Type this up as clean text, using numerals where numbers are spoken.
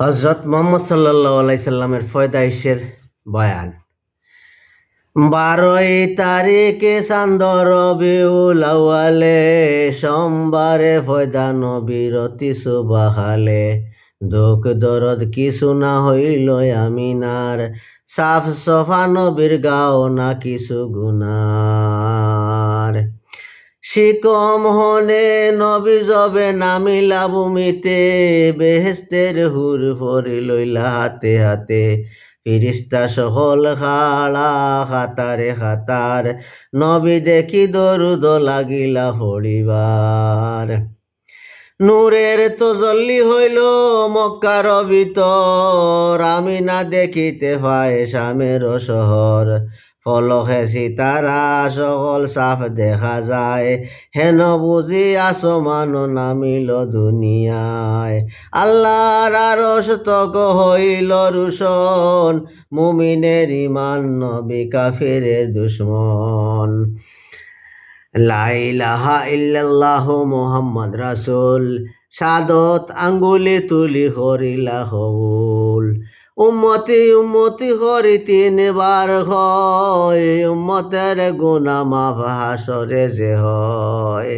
হযরত মুহাম্মদ সাল্লাল্লাহু আলাইহি সাল্লামের পয়দাইশের বয়ান। 12 তারিখে চাঁদ রবিউল আউয়ালে, সোমবারে পয়দা নবীর অতি সুবহালে। দুঃখ দরদ কিছু না হইল আমিনার, সাফ সফা নবীর গাও না কিছু গুনার। শিকম হনে নবী জবে নামিলা ভূমিতে, বেহেস্তের হুর ভরি লইলা হাতে হাতে। ফিরিস্তা সকল খাড়া খাতারে খাতার, নবী দেখি দরুদ লাগিলা পড়িবার। নূরের তজল্লি হইল মক্কার ভিতর, আমিনা দেখিতে পায় শামের শহর। ফলকে সিতারা সকল সাফ দেখা যায়, হেন বুঝি আসমান নামিল দুনিয়ায়। আল্লাহর আরশ তক হইল রুশন, মুমিনের ইমান নবী কাফিরের দুশমন। লা ইলাহা ইল্লাল্লাহু মুহাম্মদ রাসূল, সাদত আঙ্গুলি তুলি করিলা কবুল। উম্মতি উম্মতি করি 3 বার হয়, উম্মতের গুনাহ মাফ হাসরে যে হয়।